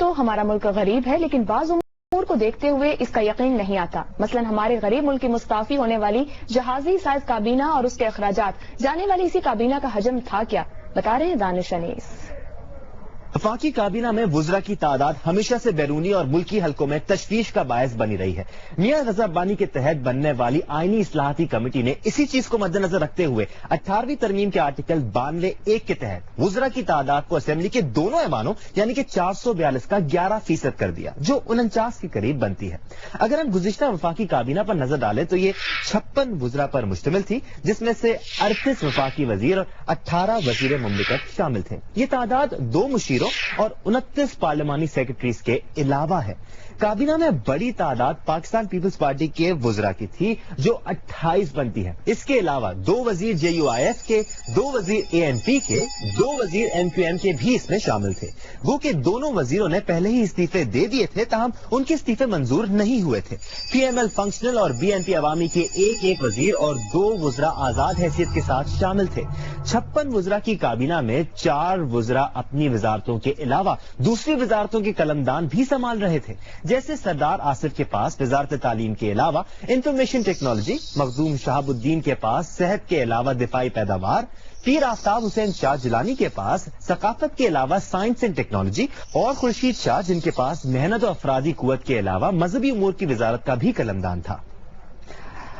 تو ہمارا ملک غریب ہے، لیکن بعض امور کو دیکھتے ہوئے اس کا یقین نہیں آتا. مثلا ہمارے غریب ملک کی مستعفی ہونے والی جہازی سائز کابینہ اور اس کے اخراجات، جانے والی اسی کابینہ کا حجم تھا کیا؟ بتا رہے ہیں دانش انیس. وفاقی کابینہ میں وزراء کی تعداد ہمیشہ سے بیرونی اور ملکی حلقوں میں تشویش کا باعث بنی رہی ہے. میاں رضا بانی کے تحت بننے والی آئینی اصلاحاتی کمیٹی نے اسی چیز کو مد نظر رکھتے ہوئے 18ویں ترمیم کے آرٹیکل 92(1) کے تحت وزراء کی تعداد کو اسمبلی کے دونوں ایوانوں یعنی کہ 442 کا 11% کر دیا، جو 49 کے قریب بنتی ہے. اگر ہم گزشتہ وفاقی کابینہ پر نظر ڈالیں تو یہ 56 وزراء پر مشتمل تھی، جس میں سے 38 وفاقی وزیر اور 18 وزیر مملکت شامل تھے. یہ تعداد 2 مشیروں اور 29 پارلیمانی سیکرٹریز کے علاوہ ہے. کابینہ میں بڑی تعداد پاکستان پیپلز پارٹی کے وزراء کی تھی، جو 28 بنتی ہے. اس کے علاوہ 2 وزیر JUIF کے، 2 وزیر ANP کے، 2 وزیر MQM کے بھی اس میں شامل تھے. وہ کہ دونوں وزیروں نے پہلے ہی استعفے دے دیے تھے، تاہم ان کے استعفے منظور نہیں ہوئے تھے. PML فنکشنل اور BNP عوامی کے ایک وزیر اور 2 وزراء آزاد حیثیت کے ساتھ شامل تھے. 56 وزراء کی کابینہ میں 4 وزراء اپنی وزارتوں کے علاوہ دوسری وزارتوں کے قلمدان بھی سنبھال رہے تھے. جیسے سردار آصف کے پاس وزارت تعلیم کے علاوہ انفارمیشن ٹیکنالوجی، مخدوم شہاب الدین کے پاس صحت کے علاوہ دفاعی پیداوار، پیر آفتاب حسین شاہ جیلانی کے پاس ثقافت کے علاوہ سائنس اینڈ ٹیکنالوجی، اور خورشید شاہ جن کے پاس محنت و افرادی قوت کے علاوہ مذہبی امور کی وزارت کا بھی قلمدان تھا.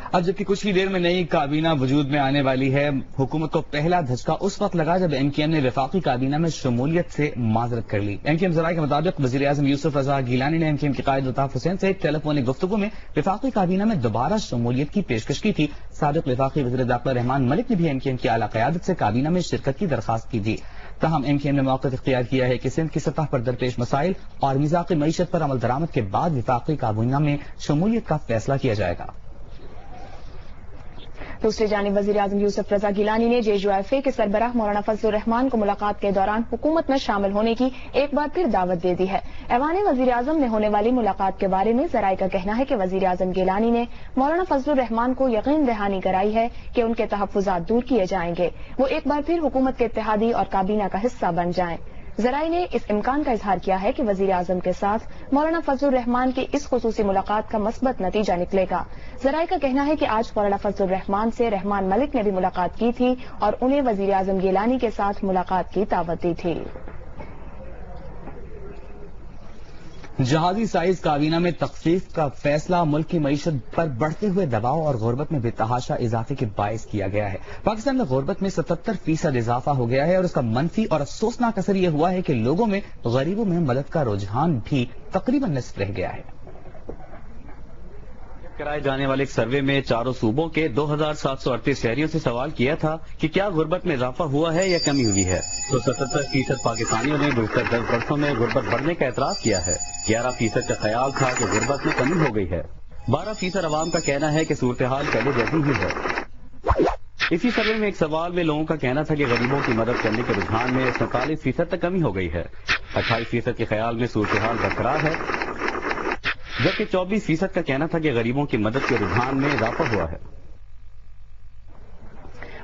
اب جبکہ کچھ ہی دیر میں نئی کابینہ وجود میں آنے والی ہے، حکومت کو پہلا دھچکا اس وقت لگا جب MKM نے وفاقی کابینہ میں شمولیت سے معذرت کر لی. MKM ذرائع کے مطابق وزیر اعظم یوسف رضا گیلانی نے MKM کے قائد الطاف حسین سے ٹیلی فونک گفتگو میں وفاقی کابینہ میں دوبارہ شمولیت کی پیشکش کی تھی. سابق وفاقی وزیر داخلہ رحمان ملک نے بھی MKM کی اعلیٰ قیادت سے کابینہ میں شرکت کی درخواست کی تھی. تاہم MKM نے موقف اختیار کیا ہے کہ سندھ کی سطح پر درپیش مسائل اور میثاق معیشت پر عمل درآمد کے بعد وفاقی کابینہ میں شمولیت کا فیصلہ کیا جائے گا. دوسری جانب وزیر اعظم یوسف رضا گیلانی نے JUIF کے سربراہ مولانا فضل الرحمان کو ملاقات کے دوران حکومت میں شامل ہونے کی ایک بار پھر دعوت دے دی ہے. ایوان وزیر اعظم میں ہونے والی ملاقات کے بارے میں ذرائع کا کہنا ہے کہ وزیر اعظم گیلانی نے مولانا فضل الرحمان کو یقین دہانی کرائی ہے کہ ان کے تحفظات دور کیے جائیں گے، وہ ایک بار پھر حکومت کے اتحادی اور کابینہ کا حصہ بن جائیں. ذرائع نے اس امکان کا اظہار کیا ہے کہ وزیر اعظم کے ساتھ مولانا فضل الرحمان کی اس خصوصی ملاقات کا مثبت نتیجہ نکلے گا. ذرائع کا کہنا ہے کہ آج مولانا فضل الرحمان سے رحمان ملک نے بھی ملاقات کی تھی اور انہیں وزیر اعظم گیلانی کے ساتھ ملاقات کی دعوت دی تھی. جہازی سائز کابینہ میں تخفیف کا فیصلہ ملک کی معیشت پر بڑھتے ہوئے دباؤ اور غربت میں بے تحاشا اضافے کے باعث کیا گیا ہے. پاکستان میں غربت میں 77% اضافہ ہو گیا ہے اور اس کا منفی اور افسوسناک اثر یہ ہوا ہے کہ لوگوں میں غریبوں میں مدد کا رجحان بھی تقریباً نصف رہ گیا ہے. کرائے جانے والے ایک سروے میں چاروں صوبوں کے 2738 شہریوں سے سوال کیا تھا کہ کیا غربت میں اضافہ ہوا ہے یا کمی ہوئی ہے، تو 77% پاکستانیوں نے گزشتہ 10 برسوں میں غربت بڑھنے کا اعتراف کیا ہے. 11% کا خیال تھا کہ غربت میں کمی ہو گئی ہے. 12% عوام کا کہنا ہے کہ صورتحال پہلے جیسی ہی ہے. اسی سروے میں ایک سوال میں لوگوں کا کہنا تھا کہ غریبوں کی مدد کرنے کے رجحان میں 47% تک کمی ہو گئی ہے. 28% کے خیال میں صورتحال برقرار ہے، جبکہ 24% کا کہنا تھا کہ غریبوں کی مدد کے رجحان میں اضافہ ہوا ہے.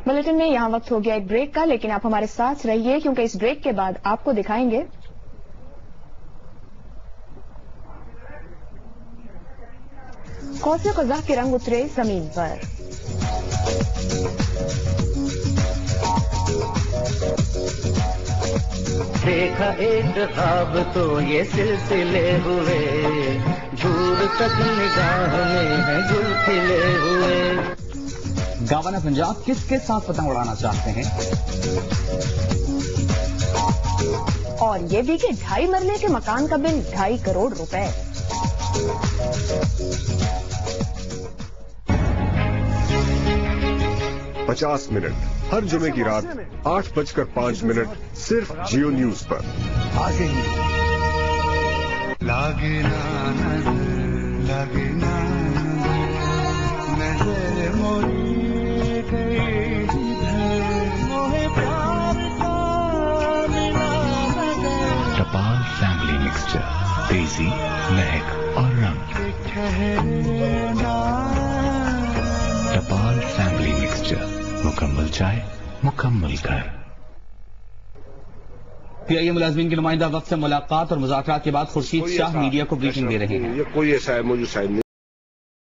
بلیٹن میں یہاں وقت ہو گیا ایک بریک کا، لیکن آپ ہمارے ساتھ رہیے کیونکہ اس بریک کے بعد آپ کو دکھائیں گے قوس قزح کے رنگ اترے زمین پر. دیکھا ایک خواب تو یہ سلسلے ہوئے، دور تک نگاہ میں ہے گل کھلے ہوئے. گورنر پنجاب کس کے ساتھ پتنگ اڑانا چاہتے ہیں؟ اور یہ بھی کہ 2.5 مرلے کے مکان کا بل 2.5 کروڑ روپے. پچاس منٹ ہر جمعے کی رات 8:05 صرف جیو نیوز پر. ٹپال فیملی مکسچر، تیزی، مہک اور رنگ. ٹپال فیملی مکسچر، مکمل چائے، مکمل گھر. پی آئی اے ملازمین کے نمائندہ وقت سے ملاقات اور مذاکرات کے بعد خورشید شاہ میڈیا کو بریفنگ دے رہے ہیں. یہ کوئی ایسا ہے موجود شاید